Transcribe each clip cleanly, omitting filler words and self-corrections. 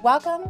Welcome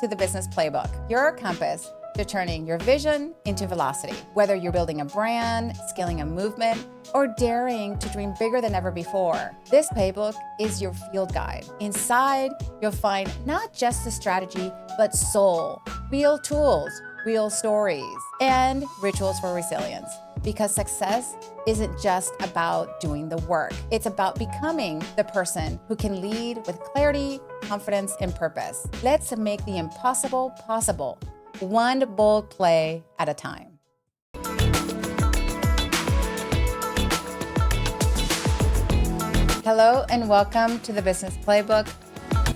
to the Business Playbook, your compass to turning your vision into velocity. Whether you're building a brand, scaling a movement, or daring to dream bigger than ever before, this playbook is your field guide. Inside, you'll find not just the strategy, but soul, real tools, real stories, and rituals for resilience. Because success isn't just about doing the work. It's about becoming the person who can lead with clarity, confidence, and purpose. Let's make the impossible possible, one bold play at a time. Hello and welcome to the Business Playbook,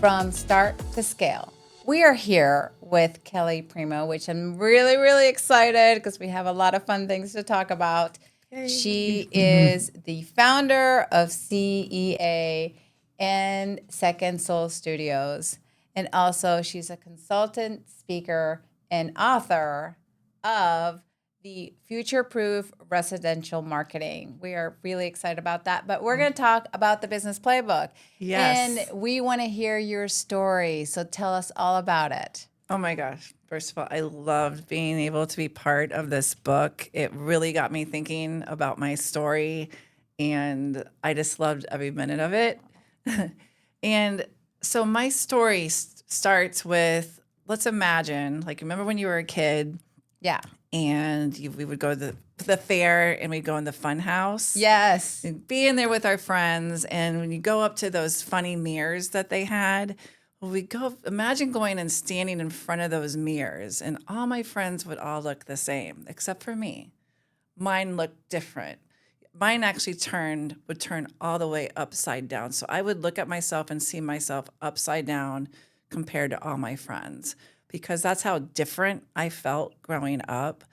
from start to scale. We are here with Kelly Primeau, which I'm really excited because we have a lot of fun things to talk about. Yay. She is the founder of CEA and Second Soul Studios. And also she's a consultant, speaker, and author of the Future-Proof Residential Marketing. We are really excited about that, but we're going to talk about the Business Playbook. Yes. And we want to hear your story, so tell us all about it. Oh my gosh. First of all, I loved being able to be part of this book. It really got me thinking about my story, and I just loved every minute of it. And so my story starts with, let's imagine, like, remember when you were a kid? Yeah. And we would go to the fair, and we'd go in the fun house. Yes. And be in there with our friends. And when you go up to those funny mirrors that they had, imagine going and standing in front of those mirrors, and all my friends would all look the same, except for me. Mine looked different. Mine actually would turn all the way upside down. So I would look at myself and see myself upside down compared to all my friends, because that's how different I felt growing up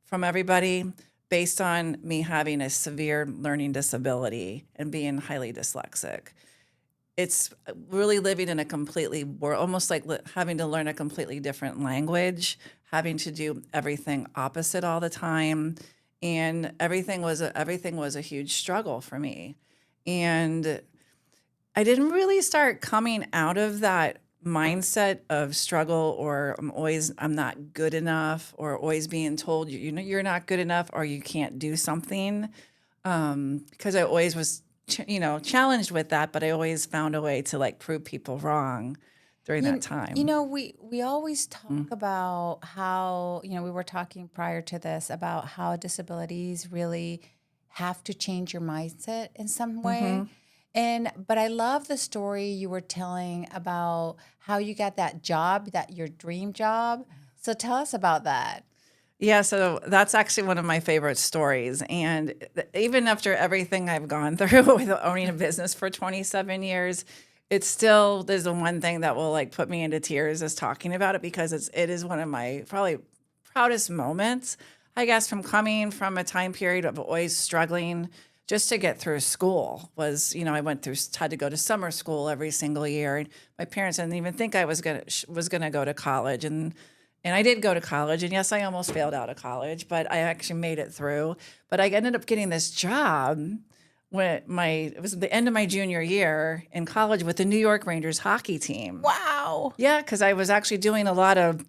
from everybody, based on me having a severe learning disability and being highly dyslexic. It's really living in a completely world, almost like having to learn a completely different language, having to do everything opposite all the time. And everything was a huge struggle for me. And I didn't really start coming out of that mindset of struggle, or I'm not good enough, or always being told you're not good enough, or you can't do something, because I always was challenged with that, but I always found a way to prove people wrong during that time. We always talk about how, we were talking prior to this about how disabilities really have to change your mindset in some way. But I love the story you were telling about how you got that job, your dream job. So tell us about that. Yeah, so that's actually one of my favorite stories. And even after everything I've gone through with owning a business for 27 years, there's the one thing that will put me into tears is talking about it, because it is one of my probably proudest moments, I guess, from coming from a time period of always struggling just to get through school. I had to go to summer school every single year. And my parents didn't even think I was gonna go to college. And I did go to college, and yes, I almost failed out of college, but I actually made it through. But I ended up getting this job when it was the end of my junior year in college with the New York Rangers hockey team. Wow. Yeah, because I was actually doing a lot of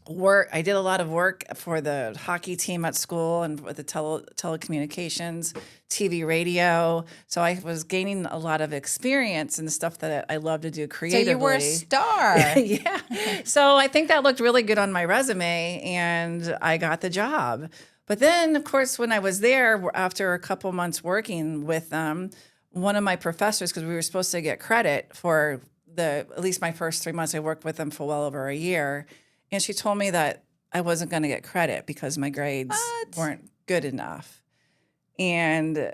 work. I did a lot of work for the hockey team at school, and with the telecommunications, TV, radio. So I was gaining a lot of experience and stuff that I love to do creatively. So you were a star. Yeah. So I think that looked really good on my resume, and I got the job. But then, of course, when I was there, after a couple months working with them, one of my professors, because we were supposed to get credit for at least my first 3 months, I worked with them for well over a year. And she told me that I wasn't going to get credit because my grades weren't good enough. And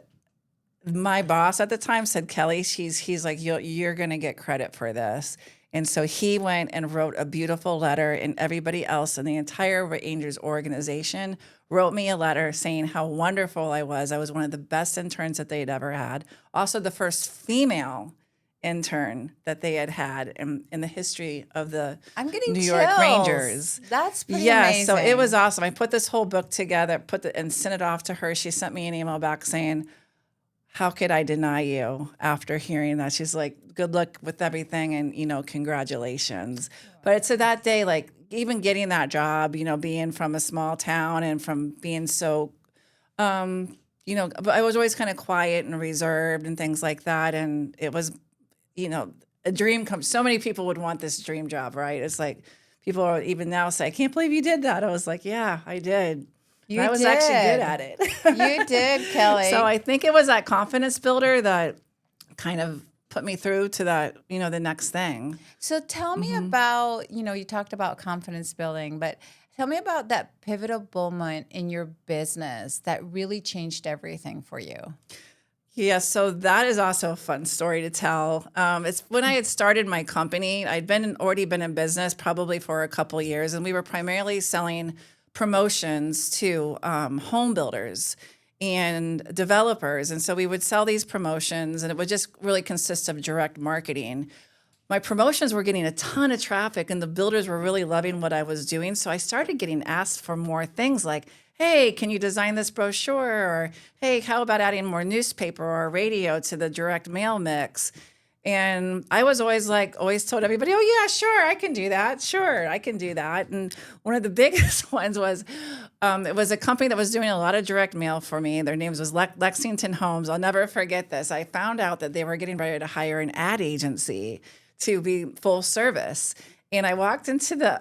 my boss at the time said, Kelly, he's like, you're going to get credit for this. And so he went and wrote a beautiful letter, and everybody else in the entire Rangers organization wrote me a letter saying how wonderful I was. I was one of the best interns that they'd ever had. Also the first female intern that they had in the history of the New York Rangers. That's pretty amazing. So it was awesome. I put this whole book together, and sent it off to her. She sent me an email back saying how could I deny you after hearing that? She's like, good luck with everything and, congratulations. But to that day, like even getting that job, being from a small town and from being so, but I was always kind of quiet and reserved and things like that. And it was, a dream comes. So many people would want this dream job, right? It's like people are even now say, I can't believe you did that. I was like, yeah, I did. I was actually good at it. You did, Kelly. So I think it was that confidence builder that kind of put me through to that, the next thing. So tell me about, you talked about confidence building, but tell me about that pivotal moment in your business that really changed everything for you. Yeah, so that is also a fun story to tell. It's when I had started my company, already been in business probably for a couple years, and we were primarily selling promotions to home builders and developers. And so we would sell these promotions, and it would just really consist of direct marketing. My promotions were getting a ton of traffic, and the builders were really loving what I was doing. So I started getting asked for more things like, hey, can you design this brochure? Or, hey, how about adding more newspaper or radio to the direct mail mix? And I was always told everybody, oh, yeah, sure, I can do that. Sure, I can do that. And one of the biggest ones was, it was a company that was doing a lot of direct mail for me. Their names was Lexington Homes. I'll never forget this. I found out that they were getting ready to hire an ad agency to be full service. And I walked into the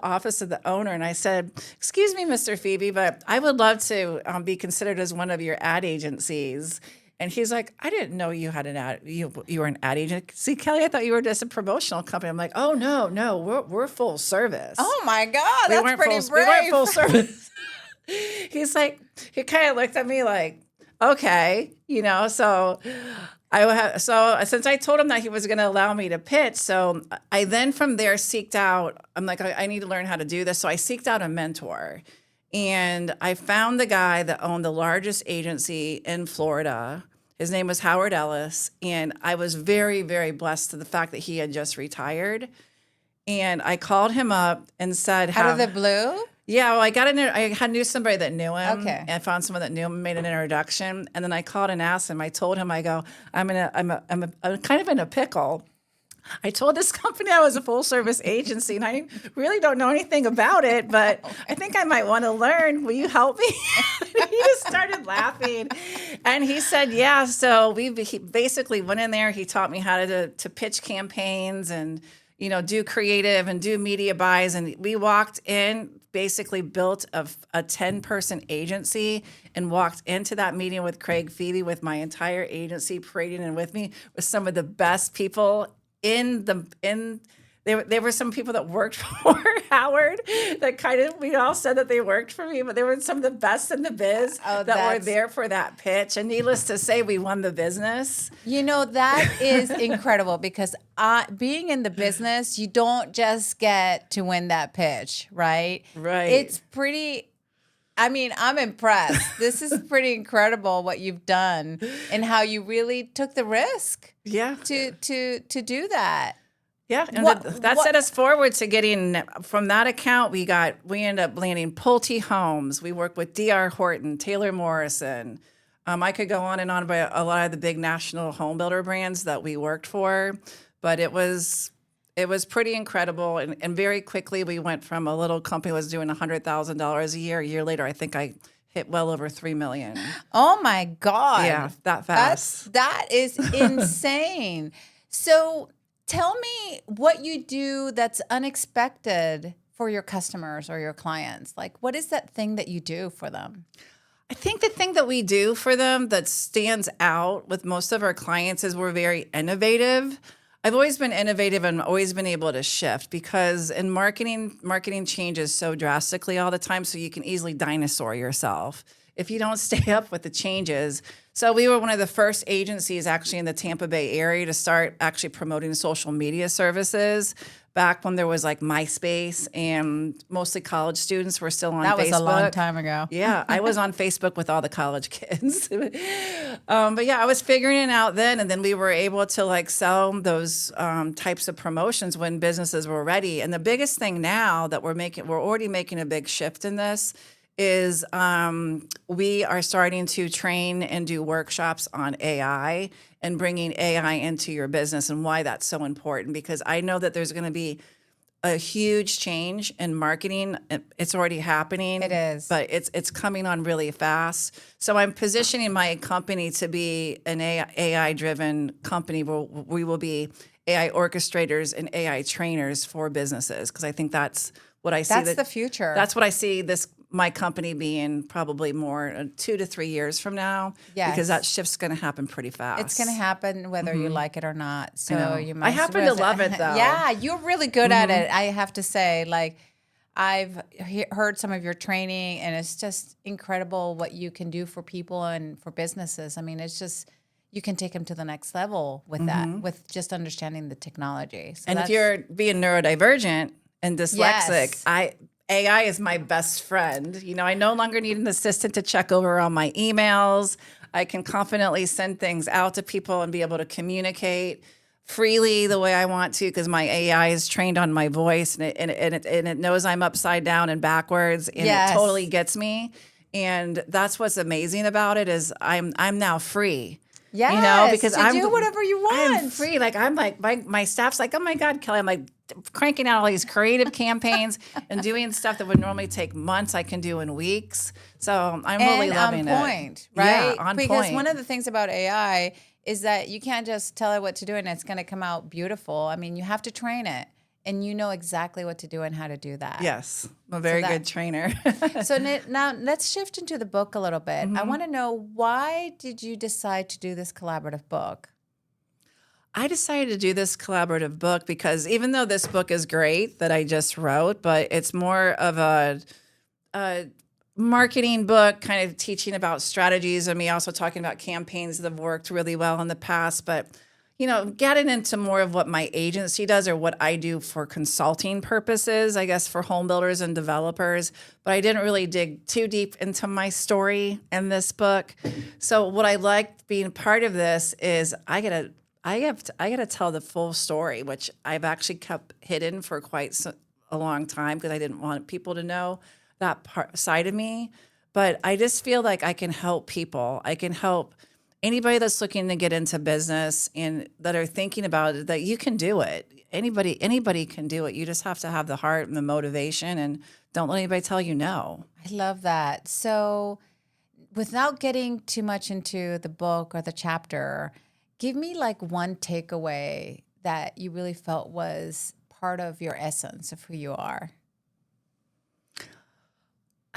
office of the owner and I said, excuse me, Mr. Phoebe, but I would love to be considered as one of your ad agencies. And he's like, I didn't know you had you were an ad agency, Kelly. I thought you were just a promotional company. I'm like, oh no, we're full service. Oh my God, that's pretty brave. We weren't full service. He's like, he kind of looked at me like, okay, so since I told him that he was going to allow me to pitch, so I then from there seeked out, I'm like, I need to learn how to do this. So I seeked out a mentor. And I found the guy that owned the largest agency in Florida. His name was Howard Ellis. And I was very, very blessed to the fact that he had just retired. And I called him up and said, out of the blue? Yeah, well, I knew somebody that knew him. Okay. And I found someone that knew him, made an introduction. And then I called and asked him. I told him, I go, I'm kind of in a pickle. I told this company I was a full service agency and I really don't know anything about it, but I think I might want to learn. Will you help me? He just started laughing and he said, yeah. So he basically went in there. He taught me how to pitch campaigns and, do creative and do media buys. And we walked in, basically built a 10-person agency and walked into that meeting with Craig Phoebe with my entire agency parading in with me with some of the best people there were some people that worked for Howard that we all said that they worked for me, but they were some of the best in the biz that were there for that pitch. And needless to say, we won the business. That is incredible because being in the business, you don't just get to win that pitch, right? Right. It's pretty... I'm impressed. This is pretty incredible what you've done and how you really took the risk. Yeah. To do that. Yeah. And that set us forward to getting from that account. We ended up landing Pulte Homes. We worked with D.R. Horton, Taylor Morrison. I could go on and on about a lot of the big national home builder brands that we worked for, but it was pretty incredible. And very quickly, we went from a little company that was doing $100,000 a year. A year later, I think I hit well over $3 million. Oh, my God. Yeah, that fast. That is insane. So tell me what you do that's unexpected for your customers or your clients. Like, what is that thing that you do for them? I think the thing that we do for them that stands out with most of our clients is we're very innovative. I've always been innovative and always been able to shift because in marketing changes so drastically all the time, so you can easily dinosaur yourself if you don't stay up with the changes. So we were one of the first agencies actually in the Tampa Bay area to start actually promoting social media services back when there was like MySpace and mostly college students were still on Facebook. That was a long time ago. Yeah, I was on Facebook with all the college kids. But yeah, I was figuring it out then. And then we were able to sell those types of promotions when businesses were ready. And the biggest thing now that we're already making a big shift in this is we are starting to train and do workshops on AI and bringing AI into your business and why that's so important. Because I know that there's going to be a huge change in marketing. It's already happening. It is. But it's coming on really fast. So I'm positioning my company to be an AI-driven company where we will be AI orchestrators and AI trainers for businesses, because I think that's what I see. That's the future. That's what I see my company being probably more 2 to 3 years from now. Yes. Because that shift's going to happen pretty fast. It's going to happen whether you like it or not. So know. you I must happen to love it, though. Yeah, you're really good at it. I have to say, like, I've heard some of your training, and it's just incredible what you can do for people and for businesses. I mean, it's just, you can take them to the next level with that, with just understanding the technology. So and if you're being neurodivergent and dyslexic, Yes. AI is my best friend. You know, I no longer need an assistant to check over all my emails. I can confidently send things out to people and be able to communicate freely the way I want to, because my AI is trained on my voice, and it knows I'm upside down and backwards, and Yes. it totally gets me. And that's what's amazing about it is I'm now free. Yes, You know, because to do whatever you want. I'm free. Like, I'm like, my staff's like, oh my God, Kelly, I'm like cranking out all these creative campaigns and doing stuff that would normally take months, I can do in weeks. So I'm really loving it. On point, right? Yeah, on because point. one of the things about AI is that you can't just tell it what to do and it's going to come out beautiful. I mean, you have to train it, and you know exactly what to do and how to do that. Yes, I'm a very good trainer. So now let's shift into the book a little bit. I want to know, why did you decide to do this collaborative book? I decided to do this collaborative book because even though this book is great that I just wrote, but it's more of a marketing book, kind of teaching about strategies, and me also talking about campaigns that have worked really well in the past. But, you know, getting into more of what my agency does or what I do for consulting purposes, I guess, for home builders and developers. But I didn't really dig too deep into my story in this book. So what I liked being part of this is I get to tell the full story, which I've actually kept hidden for quite a long time because I didn't want people to know that side of me. But I just feel like I can help people. I can help anybody that's looking to get into business and that are thinking about it, that you can do it. Anybody can do it. You just have to have the heart and the motivation, and don't let anybody tell you no. I love that. So without getting too much into the book or the chapter, give me like one takeaway that you really felt was part of your essence of who you are.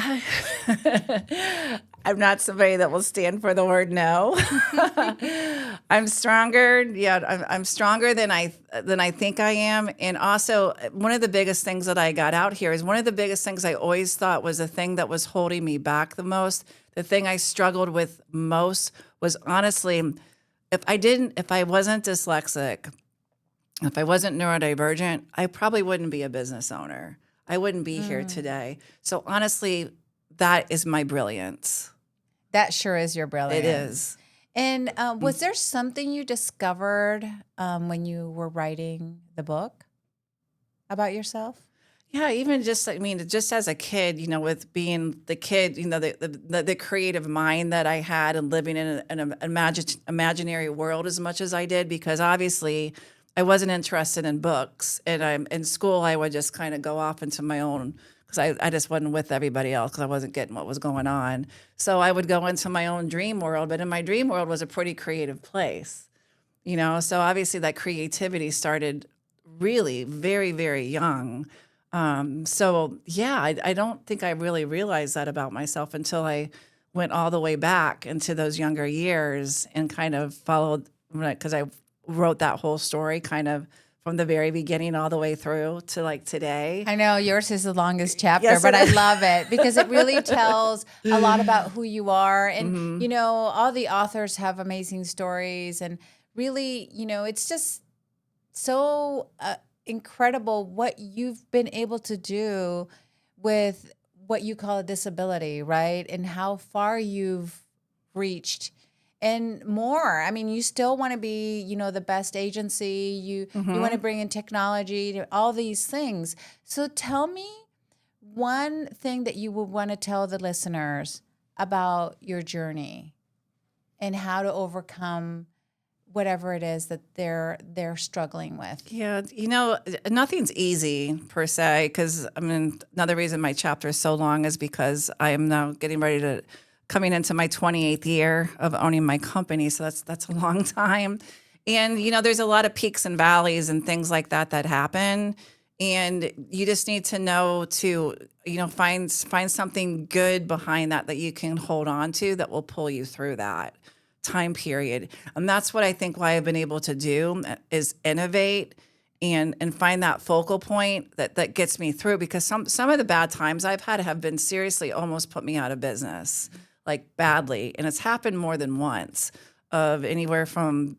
I'm not somebody that will stand for the word no. I'm stronger. Yeah, I'm stronger than I think I am. And also, one of the biggest things that I got out here is one of the biggest things I always thought was the thing that was holding me back the most. The thing I struggled with most was, honestly, if I wasn't dyslexic, if I wasn't neurodivergent, I probably wouldn't be a business owner. I wouldn't be here today. So honestly, that is my brilliance. That sure is your brilliance. It is. And was there something you discovered when you were writing the book about yourself? Yeah, even just as a kid, you know, with being the kid, you know, the creative mind that I had and living in an imaginary world as much as I did, because obviously I wasn't interested in books, and in school I would just kind of go off into my own, because I just wasn't with everybody else because I wasn't getting what was going on. So I would go into my own dream world, but in my dream world was a pretty creative place, you know. So obviously that creativity started really very, very young. So yeah, I don't think I really realized that about myself until I went all the way back into those younger years and kind of followed, because I wrote that whole story kind of from the very beginning all the way through to like today. I know yours is the longest chapter, Yes, but it I is. love it because it really tells a lot about who you are. And, you know, all the authors have amazing stories, and really, you know, it's just so incredible what you've been able to do with what you call a disability, right? And how far you've reached and more. I mean, you still want to be, you know, the best agency. You want to bring in technology to all these things. So tell me, one thing that you would want to tell the listeners about your journey and how to overcome whatever it is that they're struggling with? Yeah, nothing's easy per se, because another reason my chapter is so long is because I am now coming into my 28th year of owning my company. So that's a long time. And, there's a lot of peaks and valleys and things like that happen. And you just need to know to, find something good behind that you can hold on to that will pull you through that time period. And that's what I think why I've been able to do is innovate and find that focal point that gets me through, because some of the bad times I've had have been seriously almost put me out of business, like badly. And it's happened more than once, of anywhere from,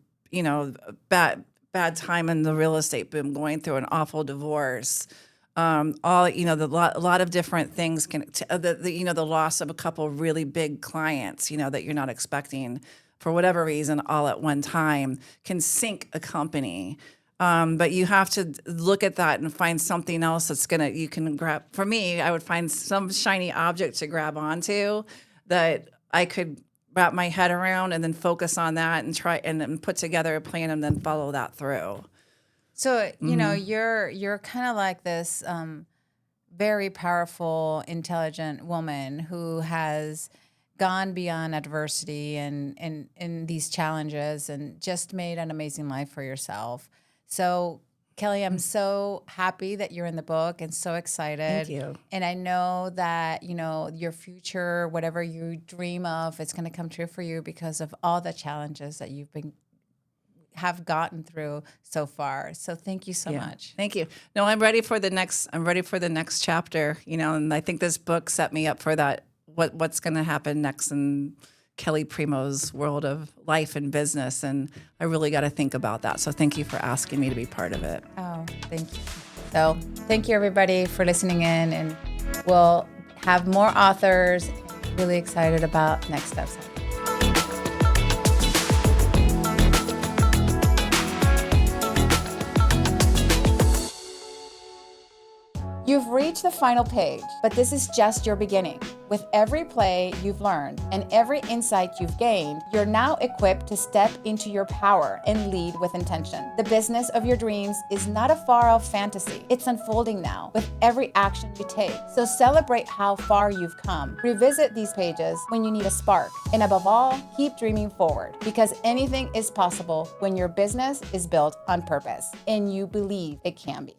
bad time in the real estate boom, going through an awful divorce, a lot of different things the loss of a couple really big clients, that you're not expecting for whatever reason all at one time can sink a company. But you have to look at that and find something else you can grab. For me, I would find some shiny object to grab onto that I could wrap my head around and then focus on that and try and then put together a plan and then follow that through. So, you're kind of like this very powerful, intelligent woman who has gone beyond adversity and these challenges and just made an amazing life for yourself. So, Kelly, I'm so happy that you're in the book and so excited. Thank you. And I know that, your future, whatever you dream of, it's going to come true for you because of all the challenges that have gotten through so far. So thank you so much. Thank you. No, I'm ready for the next chapter, and I think this book set me up for that, what's going to happen next in Kelly Primeau's world of life and business. And I really got to think about that. So thank you for asking me to be part of it. Oh, thank you. So thank you everybody for listening in, and we'll have more authors. Really excited about next steps. You've reached the final page, but this is just your beginning. With every play you've learned and every insight you've gained, you're now equipped to step into your power and lead with intention. The business of your dreams is not a far-off fantasy. It's unfolding now with every action you take. So celebrate how far you've come. Revisit these pages when you need a spark. And above all, keep dreaming forward, because anything is possible when your business is built on purpose and you believe it can be.